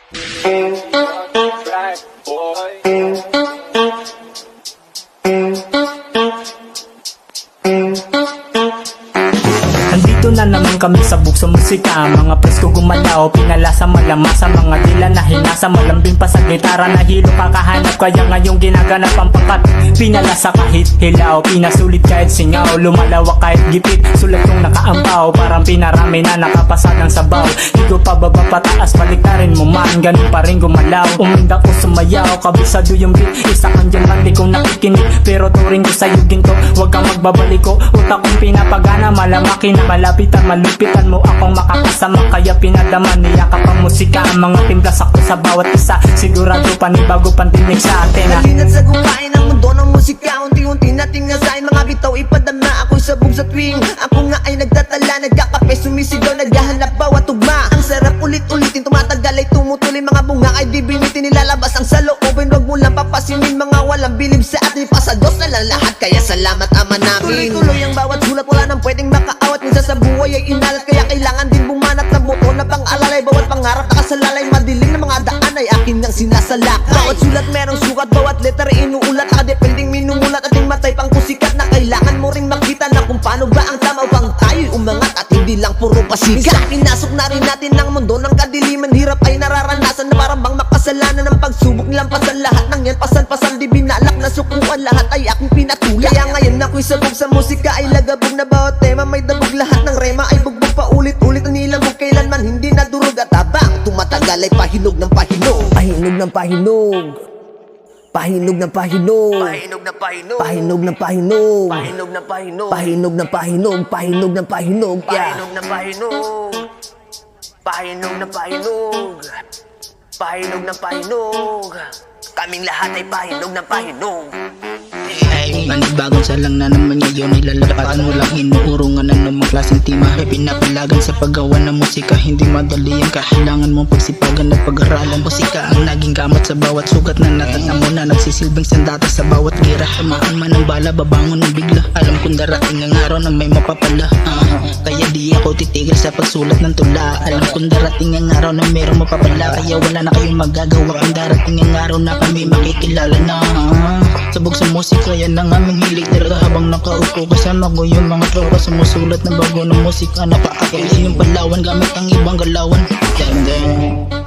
Andito na naman kami sa bukso musika, mga presko gumalaw, pinalasa malamasa, mga dila na hinasa, malambing pa sa gitara, nahilo kakahanap, kaya ngayong ginaganap ang pangkat. Pinalasa kahit hilaw, pinasulit kahit singaw, lumalawak kahit gipit, sulat kong nakaampaw, parang pinarami na nakapasa ng sabaw. Higo pa baba pataas, baliktarin mo man, ganun pa rin gumalaw, umindak ko sumayaw, kabisado yung beat, isa kang dyan man di kong nakikinig, pero turing ko sa'yo ginto, huwag kang magbabaliko, utak kong pinapagana, malamakin na malapitan, malupitan mo akong makakasama, kaya pinadaman niyakap ang musika, ang mga timpla sakto sa bawat isa, sigurado panibago pandinig sa atin. Nalinat sa gupain ng mundo ng musika, unti-unti nating nasahin, mga bitaw ipadama, ako'y sabog sa tuwing ako nga ay nagtatala, nagkakape, sumisigaw, naghahanap bawat tugma. Ang sarap ulit-ulitin, tumatagal ay tumutuloy, mga bunga ay di binitin, nilalabas ang saloobin, wag mo lang papasinin, mga walang bilib sa atin, pasados na lang lahat, kaya salamat ama namin. Tuloy-tuloy ang bawat sulat, wala nang pwedeng makaawat, minsan sa buhay ay inalat, kaya kailangan din bumanat ng buto na pang-alalay, bawat pangarap nakasalalay, madilim na mga daan ay akin nang sinasalakay. Bawat sulat merong sukat, bawat letter ay inuulat, nakadepending minumulat, ating matay pang kusikat, na kailangan mo ring makita na kung paano ba ang tama upang tayo'y umangat at hindi lang puro pasikat. Minsan pinasok na rin natin ng mundo ng kadiliman, hirap ay nararanasan na parang bang makasalanan ng pagsubok, nilampasan lahat ng yan, pasan-pasan di binalak na sukuan, lahat ay aking pinatulak. Kaya ngayon ako'y sabog sa musika, ay lagabog na bawat tema, may dabog lahat ng rema, ay bugbog pa ulit-ulit, ang nilabog kailanman hindi nadurog, at habang tumatagal ay pahinog ng pahinog, pahinog ng pahinog, pahinog ng pahinog, pahinog ng pahinog, pahinog ng pahinog, pahinog ng pahinog, pahinog ng pahinog, pahinog ng pahinog, pahinog ng pahinog, pahinog ng pahinog, pahinog ng pahinog, kaming lahat ay pahinog ng pahinog. Ay, manibagong salang na naman ngayon ay lalapatan mo lang inuurungan na namang klaseng tima, ay pinapalagan sa paggawa ng musika, hindi madali yan, kailangan mong pagsipagan at pag-aralan. Musika ang naging gamot sa bawat sugat na natatamo na nagsisilbing sandata sa bawat gira, tamaan man ang bala, babangon ng bigla, alam kong darating ang araw na may mapapala, kaya di ako titigil sa pagsulat ng tula, alam kong darating ang araw na mayroong mapapala, kaya wala na kayong magagawa kung darating ang araw na kami makikilala na. Sabog sa musika, yan ang aming hilig talaga, habang nakaupo kasama ko yung mga tropa, sumusulat ng bago ng musika, napaakyat yung Palawan gamit ang ibang galawan. Damn.